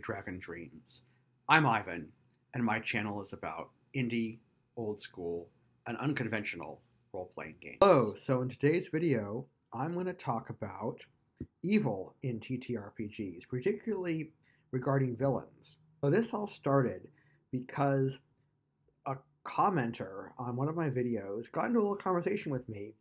Dragon Dreams. I'm Ivan, and my channel is about indie, old school, and unconventional role-playing games. Hello, so in today's video, I'm going to talk about evil in TTRPGs, particularly regarding villains. So this all started because a commenter on one of my videos got into a little conversation with me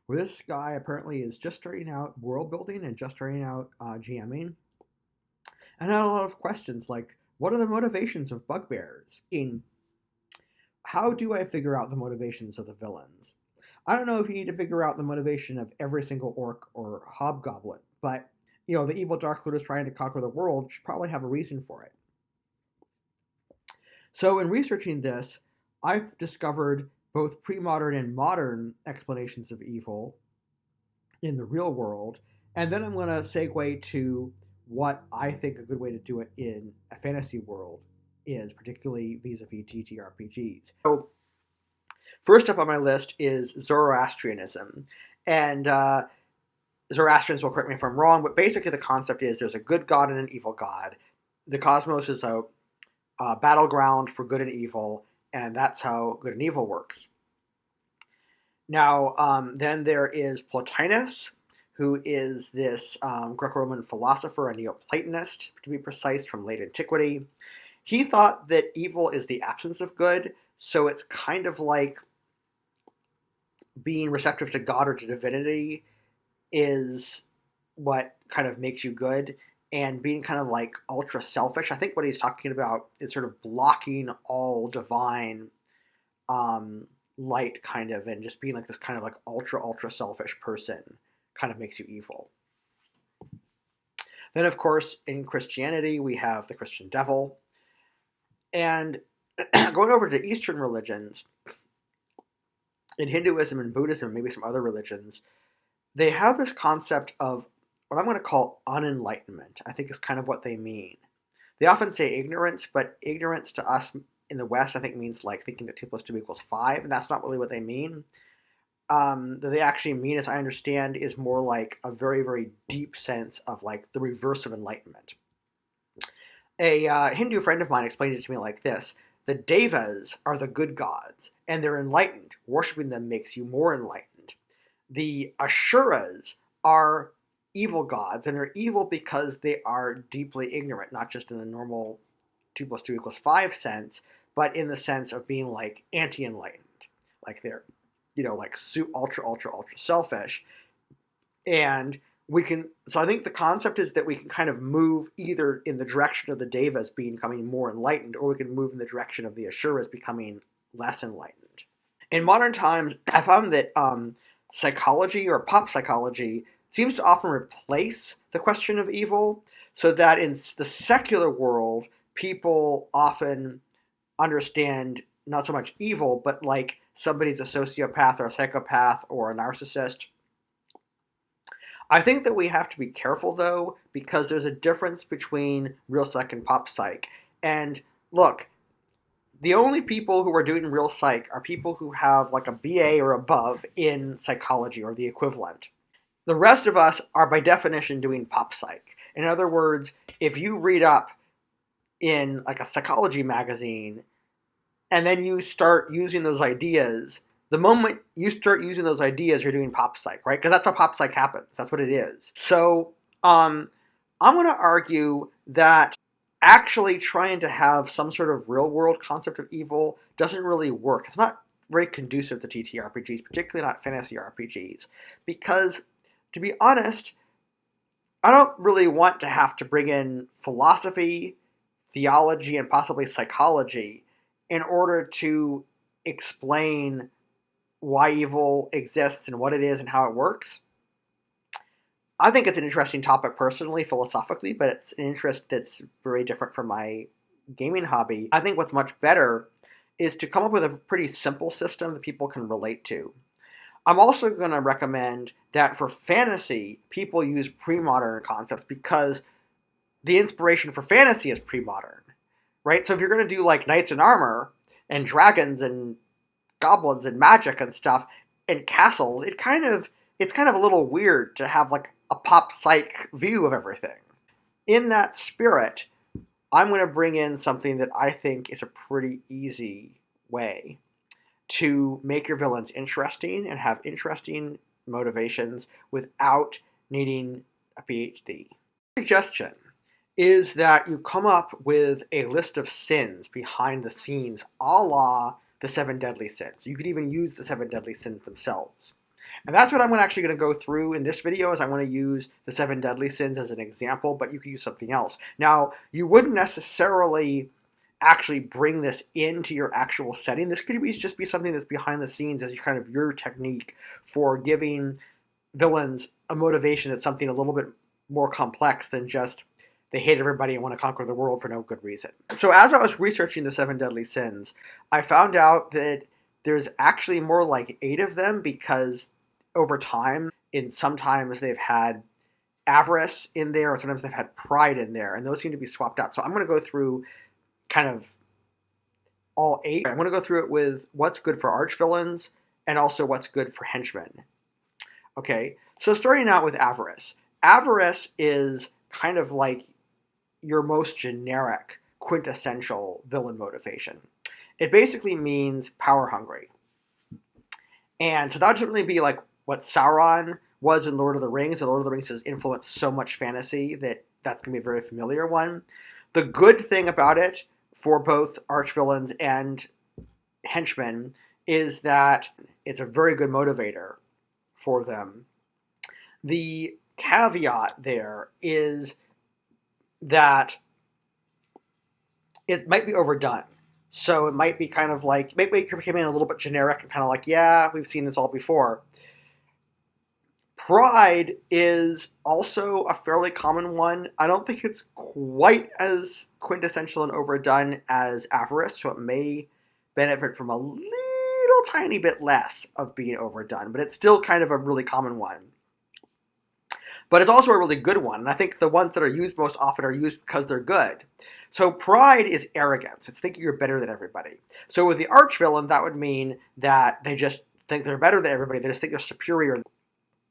where this guy apparently is just starting out world building and just starting out GMing, and had a lot of questions like, what are the motivations of bugbears? How do I figure out the motivations of the villains? I don't know if you need to figure out the motivation of every single orc or hobgoblin, but the evil Dark Lord is trying to conquer the world should probably have a reason for it. So in researching this, I've discovered both pre-modern and modern explanations of evil in the real world, and then I'm going to segue to what I think a good way to do it in a fantasy world is, particularly vis-a-vis TTRPGs. So first up on my list is Zoroastrianism, and Zoroastrians will correct me if I'm wrong, but basically the concept is there's a good god and an evil god. The cosmos is a battleground for good and evil, and that's how good and evil works. Now, then there is Plotinus, who is this Greco-Roman philosopher, a Neoplatonist, to be precise, from late antiquity. He thought that evil is the absence of good, so it's kind of like being receptive to God or to divinity is what kind of makes you good, and being kind of like ultra selfish. I think what he's talking about is sort of blocking all divine light, kind of, and just being like this kind of like ultra selfish person kind of makes you evil. Then, of course, in Christianity, we have the Christian devil. And going over to Eastern religions, in Hinduism and Buddhism, and maybe some other religions, they have this concept of what I'm going to call unenlightenment. I think is kind of what they mean. They often say ignorance, but ignorance to us in the West, I think, means like thinking that 2 + 2 = 5, and that's not really what they mean. That they actually mean, as I understand, is more like a very, very deep sense of like the reverse of enlightenment. A Hindu friend of mine explained it to me like this: the devas are the good gods, and they're enlightened. Worshipping them makes you more enlightened. The asuras are evil gods, and they're evil because they are deeply ignorant, not just in the normal 2 + 2 = 5 sense, but in the sense of being like anti-enlightened. Like they're like ultra selfish. And so I think the concept is that we can kind of move either in the direction of the devas becoming more enlightened, or we can move in the direction of the asuras becoming less enlightened. In modern times, I found that psychology or pop psychology seems to often replace the question of evil, so that in the secular world, people often understand not so much evil, but like somebody's a sociopath or a psychopath or a narcissist. I think that we have to be careful, though, because there's a difference between real psych and pop psych. And look, the only people who are doing real psych are people who have like a BA or above in psychology or the equivalent. The rest of us are by definition doing pop psych. In other words, if you read up in like a psychology magazine and then you start using those ideas, the moment you start using those ideas, you're doing pop psych, right? Because that's how pop psych happens. That's what it is. So I'm going to argue that actually trying to have some sort of real world concept of evil doesn't really work. It's not very conducive to TTRPGs, particularly not fantasy RPGs, because to be honest, I don't really want to have to bring in philosophy, theology, and possibly psychology in order to explain why evil exists and what it is and how it works. I think it's an interesting topic personally, philosophically, but it's an interest that's very different from my gaming hobby. I think what's much better is to come up with a pretty simple system that people can relate to. I'm also going to recommend that for fantasy, people use pre-modern concepts because the inspiration for fantasy is pre-modern, right? So if you're going to do like knights in armor and dragons and goblins and magic and stuff and castles, it's kind of a little weird to have like a pop psych view of everything. In that spirit, I'm going to bring in something that I think is a pretty easy way to make your villains interesting and have interesting motivations without needing a PhD. Suggestion is that you come up with a list of sins behind the scenes, a la the 7 deadly sins. You could even use the 7 deadly sins themselves. And that's what I'm actually going to go through in this video, is I'm going to use the 7 deadly sins as an example, but you could use something else. Now, you wouldn't necessarily actually bring this into your actual setting. This could just be something that's behind the scenes as kind of your technique for giving villains a motivation that's something a little bit more complex than just they hate everybody and want to conquer the world for no good reason. So as I was researching the 7 deadly sins, I found out that there's actually more like 8 of them, because over time, sometimes they've had avarice in there, or sometimes they've had pride in there, and those seem to be swapped out. So I'm going to go through kind of all 8. I'm going to go through it with what's good for archvillains and also what's good for henchmen. Okay, so starting out with avarice. Avarice is kind of like your most generic, quintessential villain motivation. It basically means power hungry. And so that would certainly be like what Sauron was in Lord of the Rings. And Lord of the Rings has influenced so much fantasy that that's going to be a very familiar one. The good thing about it for both archvillains and henchmen is that it's a very good motivator for them. The caveat there is that it might be overdone. So it might be kind of like, maybe it came in a little bit generic and kind of like, yeah, we've seen this all before. Pride is also a fairly common one. I don't think it's quite as quintessential and overdone as avarice, so it may benefit from a little tiny bit less of being overdone, but it's still kind of a really common one. But it's also a really good one, and I think the ones that are used most often are used because they're good. So pride is arrogance. It's thinking you're better than everybody. So with the archvillain, that would mean that they just think they're better than everybody. They just think they're superior.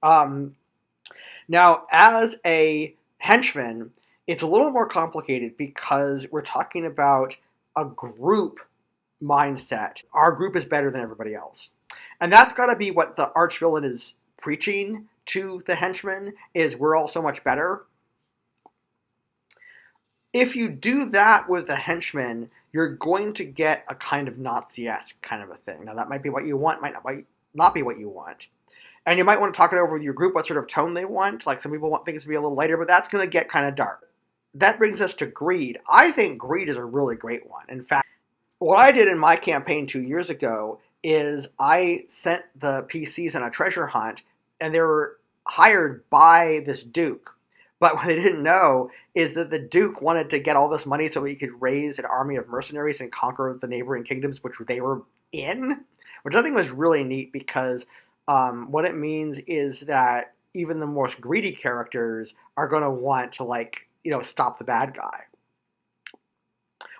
Now, as a henchman, it's a little more complicated because we're talking about a group mindset. Our group is better than everybody else. And that's got to be what the archvillain is preaching to the henchmen, is we're all so much better. If you do that with the henchmen, you're going to get a kind of Nazi-esque kind of a thing. Now, that might be what you want, might not be what you want. And you might want to talk it over with your group, what sort of tone they want. Like, some people want things to be a little lighter, but that's going to get kind of dark. That brings us to greed. I think greed is a really great one. In fact, what I did in my campaign 2 years ago is I sent the PCs on a treasure hunt, and they were hired by this duke. But what they didn't know is that the duke wanted to get all this money so he could raise an army of mercenaries and conquer the neighboring kingdoms, which they were in, which I think was really neat, because what it means is that even the most greedy characters are going to want to, like, stop the bad guy.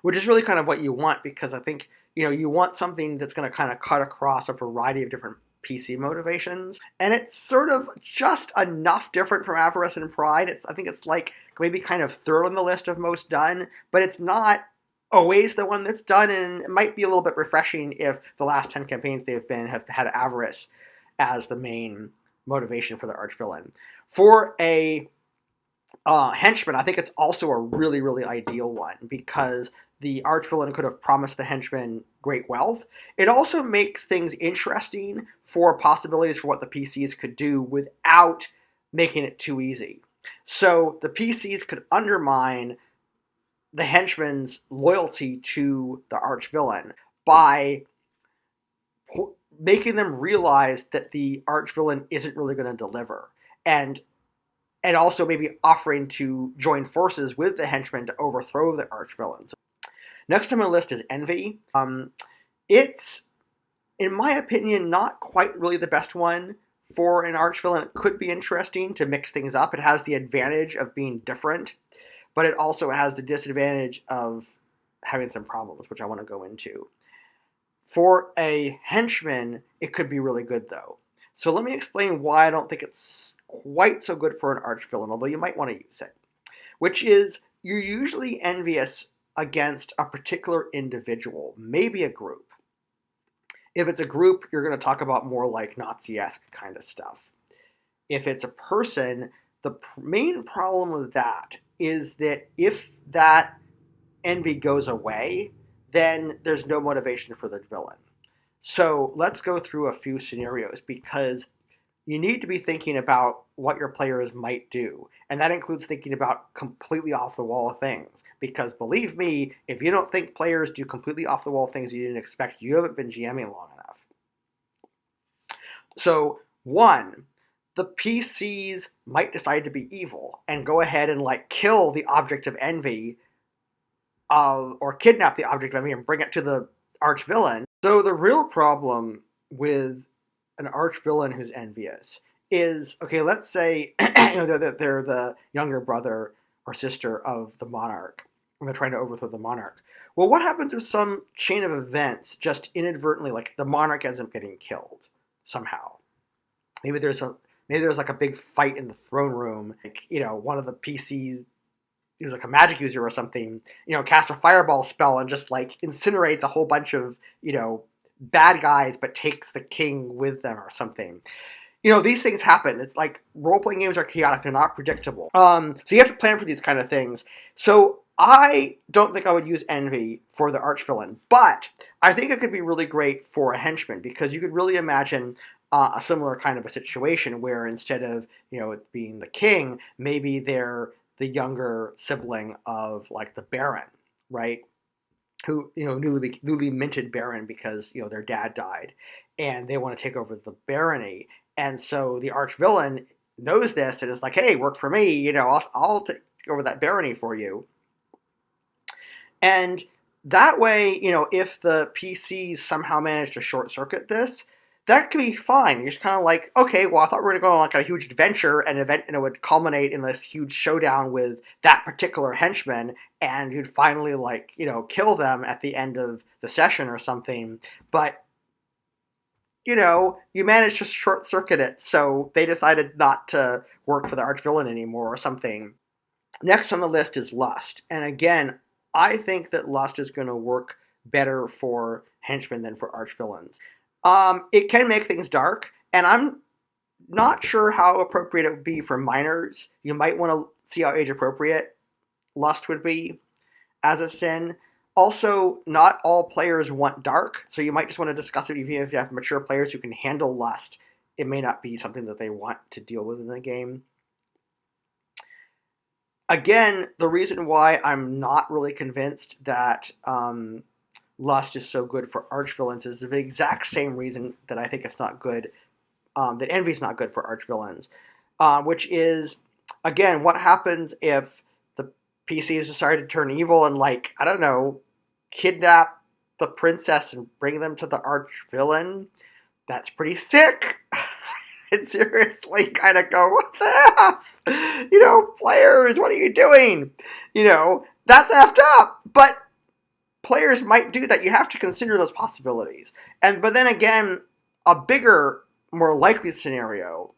Which is really kind of what you want, because I think, you want something that's going to kind of cut across a variety of different PC motivations. And it's sort of just enough different from avarice and pride. I think it's like maybe kind of third on the list of most done, but it's not always the one that's done, and it might be a little bit refreshing if the last 10 campaigns they've been have had avarice as the main motivation for the archvillain. For a henchman, I think it's also a really, really ideal one, because the archvillain could have promised the henchman great wealth. It also makes things interesting for possibilities for what the PCs could do without making it too easy. So the PCs could undermine the henchman's loyalty to the archvillain by making them realize that the archvillain isn't really going to deliver, and also maybe offering to join forces with the henchmen to overthrow the archvillains. Next on my list is envy. It's, in my opinion, not quite really the best one for an archvillain. It could be interesting to mix things up. It has the advantage of being different, but it also has the disadvantage of having some problems, which I want to go into. For a henchman, it could be really good, though. So let me explain why I don't think it's quite so good for an archvillain, although you might want to use it. Which is, you're usually envious against a particular individual, maybe a group. If it's a group, you're going to talk about more like Nazi-esque kind of stuff. If it's a person, the main problem with that is that if that envy goes away, then there's no motivation for the villain. So let's go through a few scenarios, because you need to be thinking about what your players might do. And that includes thinking about completely off-the-wall things. Because believe me, if you don't think players do completely off-the-wall things you didn't expect, you haven't been GMing long enough. So, one, the PCs might decide to be evil and go ahead and kill the object of envy, or kidnap the object of envy and bring it to the arch-villain. So the real problem with an arch-villain who's envious is, okay, let's say they're the younger brother or sister of the monarch, and they're trying to overthrow the monarch. Well, what happens if some chain of events just inadvertently, the monarch ends up getting killed somehow? Maybe there's a big fight in the throne room. One of the PCs, who's a magic user or something, casts a fireball spell and just incinerates a whole bunch of, bad guys, but takes the king with them or something. These things happen. It's role-playing games are chaotic. They're not predictable. So you have to plan for these kind of things. So I don't think I would use envy for the arch-villain, but I think it could be really great for a henchman, because you could really imagine a similar kind of a situation where instead of, it being the king, maybe they're the younger sibling of the Baron, right? Who, newly minted Baron because, their dad died, and they want to take over the barony. And so the arch-villain knows this and is like, hey, work for me, I'll take over that barony for you. And that way, if the PCs somehow manage to short-circuit this, that could be fine. You're just kind of okay, well, I thought we were going to go on a huge adventure, and it would culminate in this huge showdown with that particular henchman, and you'd finally, kill them at the end of the session or something. But, you managed to short-circuit it, so they decided not to work for the arch-villain anymore or something. Next on the list is lust. And again, I think that lust is going to work better for henchmen than for arch-villains. It can make things dark, and I'm not sure how appropriate it would be for minors. You might want to see how age-appropriate lust would be as a sin. Also, not all players want dark, so you might just want to discuss it even if you have mature players who can handle lust. It may not be something that they want to deal with in the game. Again, the reason why I'm not really convinced that lust is so good for arch-villains is the exact same reason that I think it's not good, that envy is not good for arch-villains, which is, again, what happens if the PCs decide to turn evil and, I don't know, kidnap the princess and bring them to the arch-villain? That's pretty sick. And seriously kind of go, what the F? Players, what are you doing? That's effed up. But players might do that. You have to consider those possibilities. But then again, a bigger, more likely scenario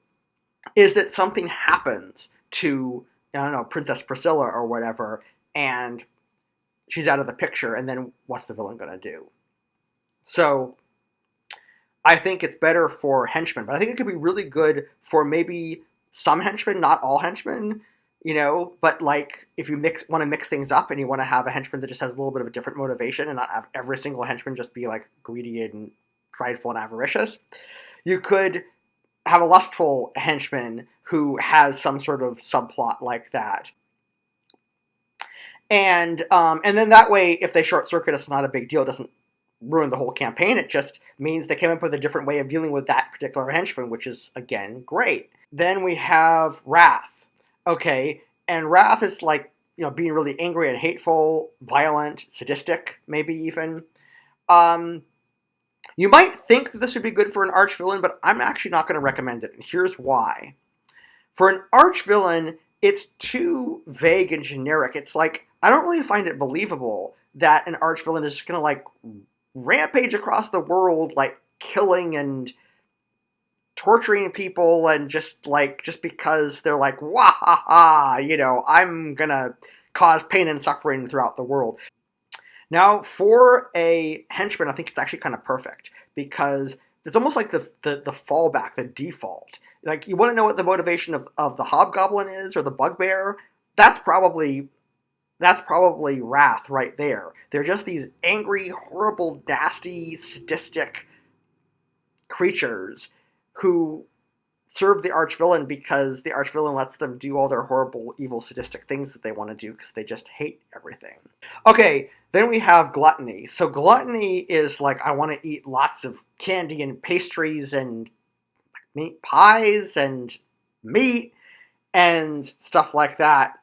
is that something happens to, I don't know, Princess Priscilla or whatever, and she's out of the picture, and then what's the villain going to do? So I think it's better for henchmen, but I think it could be really good for maybe some henchmen, not all henchmen, but if you want to mix things up and you want to have a henchman that just has a little bit of a different motivation and not have every single henchman just be greedy and prideful and avaricious, you could have a lustful henchman who has some sort of subplot like that. And then that way, if they short circuit, it's not a big deal. It doesn't ruin the whole campaign. It just means they came up with a different way of dealing with that particular henchman, which is, again, great. Then we have wrath. Okay, and wrath is being really angry and hateful, violent, sadistic, maybe even. You might think that this would be good for an arch-villain, but I'm actually not going to recommend it, and here's why. For an arch-villain, it's too vague and generic. It's I don't really find it believable that an arch-villain is just going to, rampage across the world, killing and torturing people, and just because they're wah ha ha, I'm gonna cause pain and suffering throughout the world. Now, for a henchman, I think it's actually kind of perfect because it's almost like the fallback, the default. Like, you want to know what the motivation of the hobgoblin is or the bugbear? That's probably wrath right there. They're just these angry, horrible, nasty, sadistic creatures who serve the archvillain because the archvillain lets them do all their horrible, evil, sadistic things that they want to do because they just hate everything. Okay, then we have gluttony. So gluttony is like, I want to eat lots of candy and pastries and meat pies and meat and stuff like that.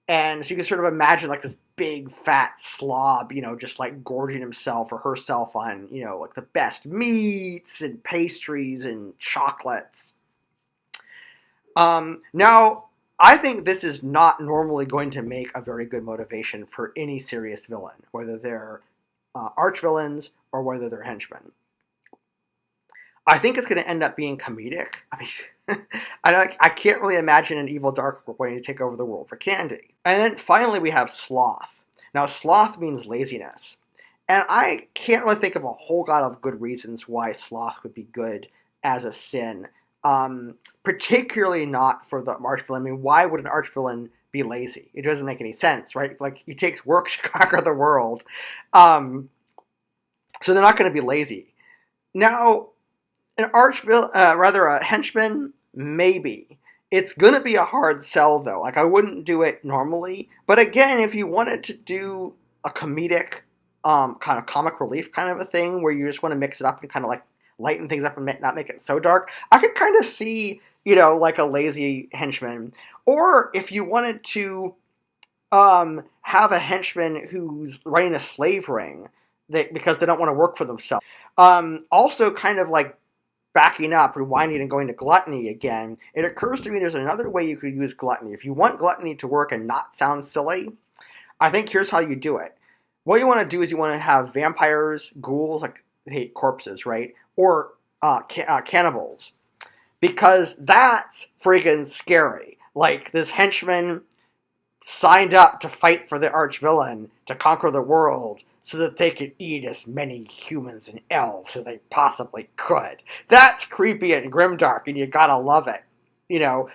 And so you can sort of imagine like this big fat slob, just like gorging himself or herself on, like the best meats and pastries and chocolates. Now, I think this is not normally going to make a very good motivation for any serious villain, whether they're archvillains or whether they're henchmen. I think it's going to end up being comedic. I mean, I can't really imagine an evil dark lord wanting to take over the world for candy. And then finally we have sloth. Now, sloth means laziness. And I can't really think of a whole lot of good reasons why sloth would be good as a sin. Particularly not for the archvillain. I mean, why would an archvillain be lazy? It doesn't make any sense, right? Like, it takes work to conquer the world. So they're not going to be lazy. Now, a henchman, maybe. It's going to be a hard sell, though. Like, I wouldn't do it normally. But again, if you wanted to do a comedic, kind of comic relief kind of a thing, where you just want to mix it up and kind of like lighten things up and not make it so dark, I could kind of see, like a lazy henchman. Or if you wanted to have a henchman who's running a slave ring because they don't want to work for themselves. Also kind of like backing up, rewinding and going to gluttony again, it occurs to me there's another way you could use gluttony. If you want gluttony to work and not sound silly, I think here's how you do it. What you want to do is you want to have vampires, ghouls, like they hate corpses, right? Or cannibals. Because that's friggin' scary. Like, this henchman signed up to fight for the archvillain to conquer the world so that they could eat as many humans and elves as they possibly could. That's creepy and grimdark, and you gotta love it.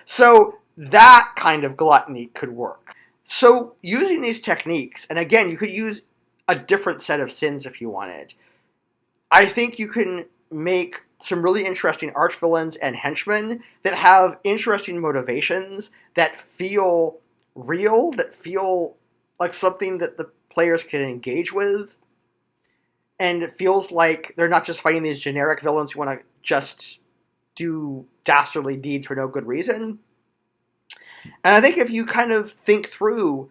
So that kind of gluttony could work. So using these techniques, and again, you could use a different set of sins if you wanted. I think you can make some really interesting archvillains and henchmen that have interesting motivations, that feel real, that feel like something that the players can engage with, and it feels like they're not just fighting these generic villains who want to just do dastardly deeds for no good reason. And I think if you kind of think through,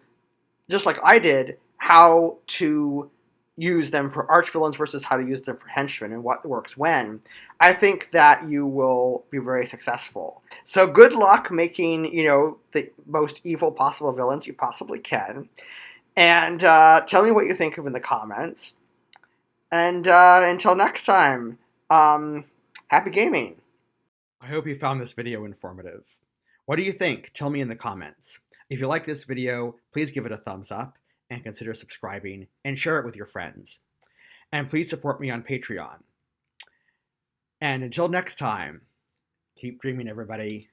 just like I did, how to use them for archvillains versus how to use them for henchmen and what works when, I think that you will be very successful. So good luck making, the most evil possible villains you possibly can. And tell me what you think of in the comments. And until next time, happy gaming. I hope you found this video informative. What do you think? Tell me in the comments. If you like this video, please give it a thumbs up and consider subscribing and share it with your friends. And please support me on Patreon. And until next time, keep dreaming, everybody.